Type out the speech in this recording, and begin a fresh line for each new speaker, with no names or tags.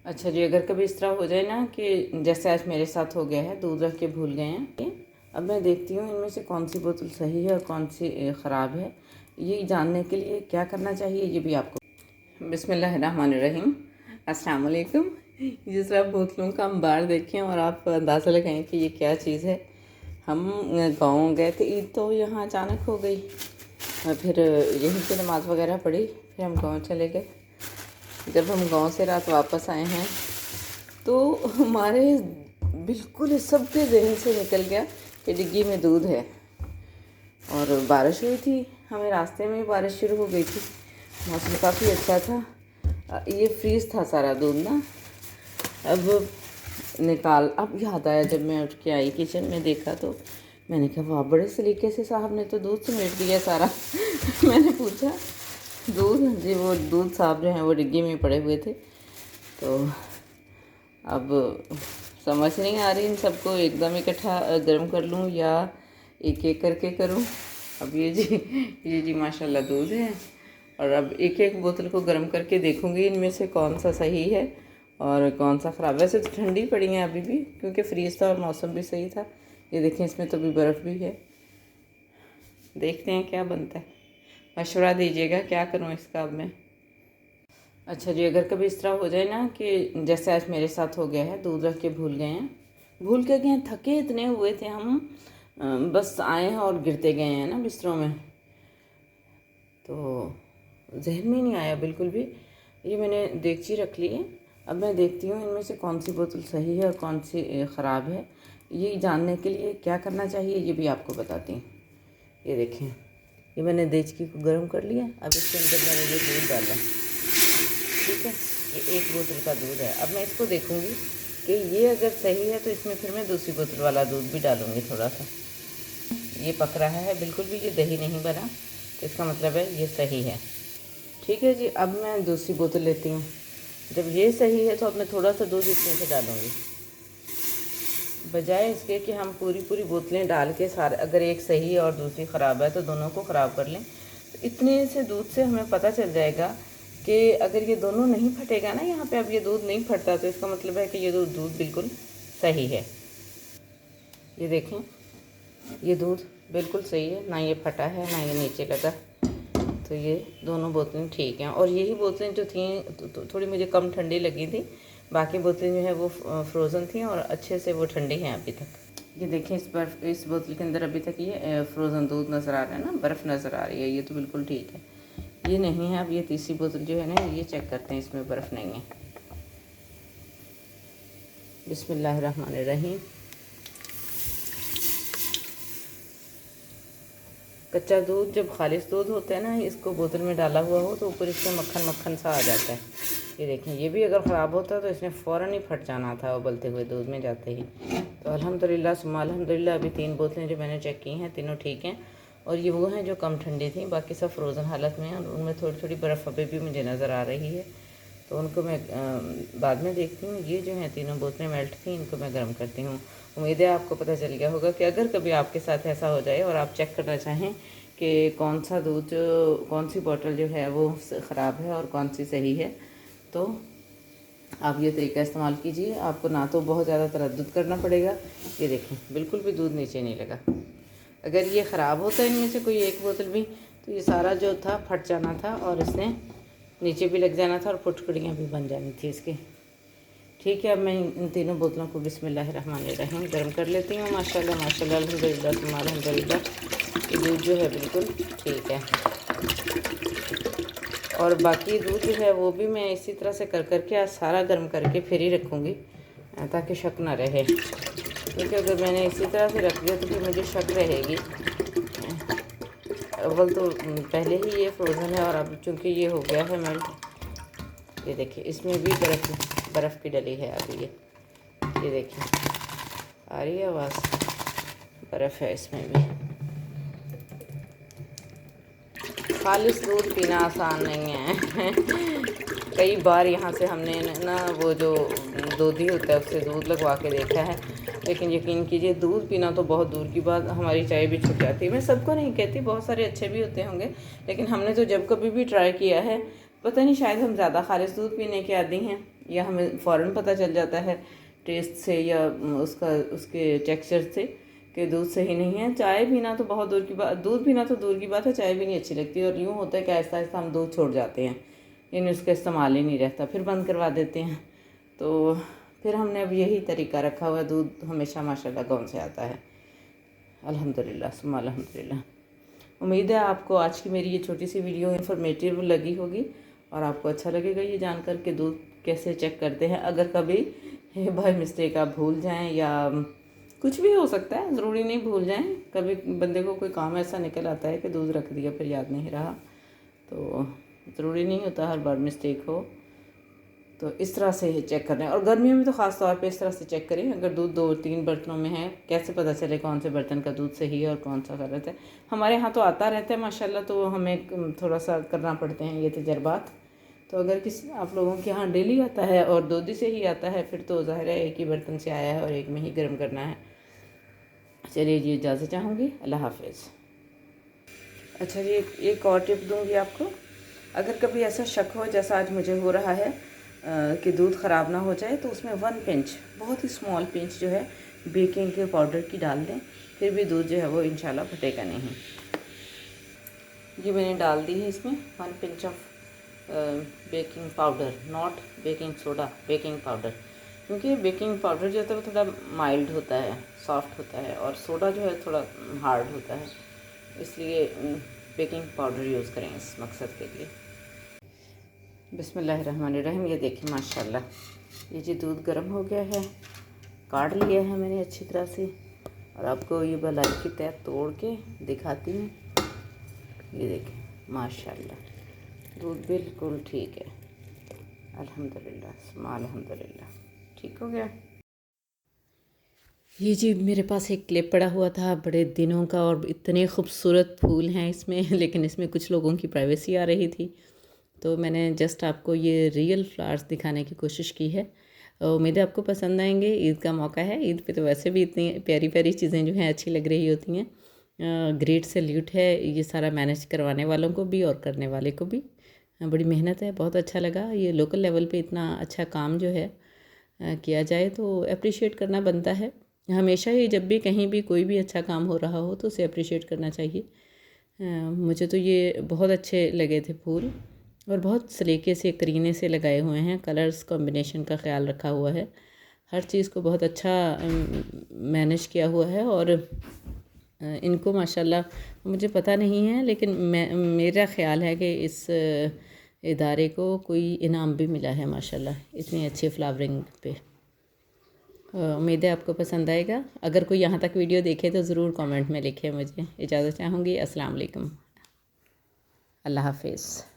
अच्छा जी, अगर कभी इस तरह हो जाए ना कि जैसे आज मेरे साथ हो गया है, दूध रख के भूल गए हैं। अब मैं देखती हूँ इनमें से कौन सी बोतल सही है और कौन सी ख़राब है। ये जानने के लिए क्या करना चाहिए ये भी आपको। बिस्मिल्लाहिर्रहमानिर्रहीम, अस्सलाम वालेकुम। जिस तरह बोतलों का अंबार देखें और आप अंदाज़ा लगाएं कि ये क्या चीज़ है। हम गाँव गए थे ईद, तो यहाँ अचानक हो गई। फिर यहीं पे नमाज़ वगैरह पढ़ी, फिर हम गाँव चले गए। जब हम गांव से रात वापस आए हैं तो हमारे बिल्कुल सबके जहन से निकल गया कि डिग्गी में दूध है। और बारिश हुई थी, हमें रास्ते में बारिश शुरू हो गई थी, मौसम काफ़ी अच्छा था। ये फ्रीज था सारा दूध ना। अब याद आया, जब मैं उठ के आई किचन में देखा तो मैंने कहा वाह, बड़े सलीके से साहब ने तो दूध समेट दिया सारा। मैंने पूछा दूध जी, वो दूध साहब जो हैं वो डिग्गी में पड़े हुए थे। तो अब समझ नहीं आ रही इन सबको एकदम इकट्ठा गर्म कर लूँ या एक एक करके करूँ। अब ये जी माशाल्लाह दूध है, और अब एक एक बोतल को गर्म करके देखूँगी इनमें से कौन सा सही है और कौन सा ख़राब। वैसे तो ठंडी पड़ी हैं अभी भी, क्योंकि फ्रीज था और मौसम भी सही था। ये देखें, इसमें तो अभी बर्फ़ भी है। देखते हैं क्या बनता है, मशवरा दीजिएगा क्या करूँ इसका अब मैं। अच्छा जी, अगर कभी इस तरह हो जाए ना कि जैसे आज मेरे साथ हो गया है, दूध रख के भूल गए हैं, भूल के गए हैं, थके इतने हुए थे हम, बस आए हैं और गिरते गए हैं ना बिस्तरों में, तो जहन में नहीं आया बिल्कुल भी। ये मैंने देगची रख ली है। अब मैं देखती हूँ इनमें से कौन सी बोतल सही है और कौन सी ख़राब है। ये जानने के लिए क्या करना चाहिए ये भी आपको बताती हूँ। ये देखें, ये मैंने देगची को गर्म कर लिया। अब इसके अंदर मैंने ये दूध डाला, ठीक है, ये एक बोतल का दूध है। अब मैं इसको देखूंगी कि ये अगर सही है तो इसमें फिर मैं दूसरी बोतल वाला दूध भी डालूंगी थोड़ा सा। ये पक रहा है, बिल्कुल भी ये दही नहीं बना, तो इसका मतलब है ये सही है। ठीक है जी, अब मैं दूसरी बोतल लेती हूँ। जब ये सही है तो अब मैं थोड़ा सा दूध इसमें से डालूँगी, बजाय इसके कि हम पूरी पूरी बोतलें डाल के सारे, अगर एक सही है और दूसरी ख़राब है तो दोनों को ख़राब कर लें। तो इतने से दूध से हमें पता चल जाएगा कि अगर ये दोनों नहीं फटेगा ना, यहाँ पे अब ये दूध नहीं फटता, तो इसका मतलब है कि ये दूध बिल्कुल सही है। ये देखें, ये दूध बिल्कुल सही है, ना ये फटा है ना ये नीचे लगा। तो ये दोनों बोतलें ठीक हैं। और यही बोतलें जो थी तो थोड़ी मुझे कम ठंडी लगी थी, बाकी बोतलें जो है वो फ्रोज़न थी और अच्छे से वो ठंडी हैं अभी तक। ये देखें, इस बोतल के अंदर अभी तक ये फ्रोज़न दूध नज़र आ रहा है ना, बर्फ़ नज़र आ रही है, ये तो बिल्कुल ठीक है। ये नहीं है। अब ये तीसरी बोतल जो है ना, ये चेक करते हैं, इसमें बर्फ़ नहीं है। बिस्मिल्लाहिर्रहमानिर्रहीम। कच्चा दूध जब खालिश दूध होता है ना, इसको बोतल में डाला हुआ हो तो ऊपर इसमें मक्खन मक्खन सा आ जाता है। ये देखें, ये भी अगर ख़राब होता तो इसमें फ़ौरन ही फट जाना था उबलते हुए दूध में जाते ही। तो अल्हम्दुलिल्लाह सुम्मा अल्हम्दुलिल्लाह, अभी 3 बोतलें जो मैंने चेक की हैं तीनों ठीक हैं। और ये वो हैं जो कम ठंडी थी, बाकी सब फ्रोज़न हालत में हैं और उनमें थोड़ी थोड़ी बर्फ़ अभी भी मुझे नज़र आ रही है। तो उनको मैं बाद में देखती हूँ। ये जो हैं तीनों बोतलें मेल्ट थी, इनको मैं गर्म करती हूँ। उम्मीद है आपको पता चल गया होगा कि अगर कभी आपके साथ ऐसा हो जाए और आप चेक करना चाहें कि कौन सा दूध, कौन सी बोतल जो है वो ख़राब है और कौन सी सही है, तो आप ये तरीका इस्तेमाल कीजिए। आपको ना तो बहुत ज़्यादा तरद्दुद करना पड़ेगा। ये देखें, बिल्कुल भी दूध नीचे नहीं लगा। अगर ये ख़राब होता है इनमें से कोई एक बोतल भी, तो ये सारा जो था फट जाना था और इसने नीचे भी लग जाना था और फुटकड़ियाँ भी बन जानी थी इसकी। ठीक है, अब मैं इन तीनों बोतलों को बिस्मिल्लाहिर्रहमानिर्रहीम गर्म कर लेती हूँ। माशाल्लाह माशाल्लाह अल्हम्दुलिल्लाह सुम्मा अल्हम्दुलिल्लाह, ये दूध जो है बिल्कुल ठीक है। और बाकी दूध जो है वो भी मैं इसी तरह से कर के आज सारा गर्म करके फिर ही रखूँगी, ताकि शक ना रहे। क्योंकि अगर मैंने इसी तरह से रख दिया तो फिर मुझे शक रहेगी। अव्वल तो पहले ही ये फ्रोज़न है और अब चूँकि ये हो गया है मेल्ट। ये देखिए, इसमें भी बर्फ़ की डली है अभी। ये देखिए, आ रही है आवाज़, बर्फ़ है इसमें भी। खालिश दूध पीना आसान नहीं है। कई बार यहाँ से हमने ना वो जो दूधी होता है उससे दूध लगवा के देखा है, लेकिन यकीन कीजिए दूध पीना तो बहुत दूर की बात, हमारी चाय भी छूट जाती है। मैं सबको नहीं कहती, बहुत सारे अच्छे भी होते होंगे, लेकिन हमने तो जब कभी भी ट्राई किया है, पता नहीं शायद हम ज़्यादा खालिश दूध पीने के आदी हैं या हमें फ़ौरन पता चल जाता है टेस्ट से या उसके टेक्सचर से कि दूध सही नहीं है। चाय पीना तो बहुत दूर की बात, दूध पीना तो दूर की बात है, चाय भी नहीं अच्छी लगती। और यूँ होता है कि आहिस्ता आहिस्ता हम दूध छोड़ जाते हैं, यानी उसका इस्तेमाल ही नहीं रहता, फिर बंद करवा देते हैं। तो फिर हमने अब यही तरीका रखा हुआ है, दूध हमेशा माशाल्लाह गाँव से आता है। अल्हम्दुलिल्लाह सुम्मा अल्हम्दुलिल्लाह। उम्मीद है आपको आज की मेरी ये छोटी सी वीडियो इन्फॉर्मेटिव लगी होगी और आपको अच्छा लगेगा ये जानकर कि दूध कैसे चेक करते हैं। अगर कभी बाय मिस्टेक आप भूल जाएं या कुछ भी हो सकता है, ज़रूरी नहीं भूल जाएं, कभी बंदे को कोई काम ऐसा निकल आता है कि दूध रख दिया फिर याद नहीं रहा, तो ज़रूरी नहीं होता हर बार मिस्टेक हो। तो इस तरह से चेक करना है। और गर्मियों में तो ख़ास तौर पे इस तरह से चेक करें। अगर दूध 2-3 बर्तनों में है, कैसे पता चले कौन से बर्तन का दूध सही है और कौन सा गलत है। हमारे यहाँ तो आता रहता है माशाल्लाह, तो हमें थोड़ा सा करना पड़ते हैं ये तजर्बात। तो अगर किसी आप लोगों के यहाँ डेली आता है और दूध से ही आता है, फिर तो ज़ाहिर है एक ही बर्तन से आया है और एक में ही गर्म करना है। चलिए जी, इजाज़त चाहूँगी, अल्लाह हाफिज़। अच्छा जी, एक और टिप दूँगी आपको। अगर कभी ऐसा शक हो जैसा आज मुझे हो रहा है कि दूध ख़राब ना हो जाए, तो उसमें 1 पिंच, बहुत ही स्मॉल पिंच जो है बेकिंग के पाउडर की डाल दें, फिर भी दूध जो है वो इंशाल्लाह फटेगा नहीं। ये मैंने डाल दी है इसमें 1 pinch of baking powder, not baking soda, baking powder. क्योंकि बेकिंग पाउडर जो होता है वो थोड़ा माइल्ड होता है, सॉफ्ट होता है, और सोडा जो है थोड़ा हार्ड होता है, इसलिए बेकिंग पाउडर यूज़ करें इस मकसद के लिए। बिस्मिल्लाहिर्रहमानिर्रहीम। ये देखिए माशाल्लाह, ये जी दूध गर्म हो गया है, काढ़ लिया है मैंने अच्छी तरह से, और आपको ये मलाई की तह तोड़ के दिखाती हूँ। ये देखिए माशाल्लाह, दूध बिल्कुल ठीक है, अल्हम्दुलिल्लाह सुम्मा अल्हम्दुलिल्लाह, ठीक हो गया। ये जी मेरे पास एक क्लिप पड़ा हुआ था बड़े दिनों का, और इतने खूबसूरत फूल हैं इसमें लेकिन इसमें कुछ लोगों की प्राइवेसी आ रही थी, तो मैंने जस्ट आपको ये रियल फ्लावर्स दिखाने की कोशिश की है। उम्मीद है आपको पसंद आएंगे। ईद का मौका है, ईद पे तो वैसे भी इतनी प्यारी प्यारी चीज़ें जो हैं अच्छी लग रही होती हैं। ग्रेट सैल्यूट है ये सारा मैनेज करवाने वालों को भी और करने वाले को भी। बड़ी मेहनत है, बहुत अच्छा लगा। ये लोकल लेवल पे इतना अच्छा काम जो है किया जाए तो अप्रिशिएट करना बनता है। हमेशा ही जब भी कहीं भी कोई भी अच्छा काम हो रहा हो तो उसे अप्रिशिएट करना चाहिए। मुझे तो ये बहुत अच्छे लगे थे फूल, और बहुत सलीके से करीने से लगाए हुए हैं, कलर्स कॉम्बिनेशन का ख्याल रखा हुआ है, हर चीज़ को बहुत अच्छा मैनेज किया हुआ है। और इनको माशाल्लाह मुझे पता नहीं है, लेकिन मेरा ख़्याल है कि इस इदारे को कोई इनाम भी मिला है माशाल्लाह इतनी अच्छी फ्लावरिंग पे। उम्मीद है आपको पसंद आएगा। अगर कोई यहाँ तक वीडियो देखे तो ज़रूर कमेंट में लिखे मुझे। इजाज़त चाहूँगी, अस्सलाम वालेकुम, अल्लाह हाफिज़।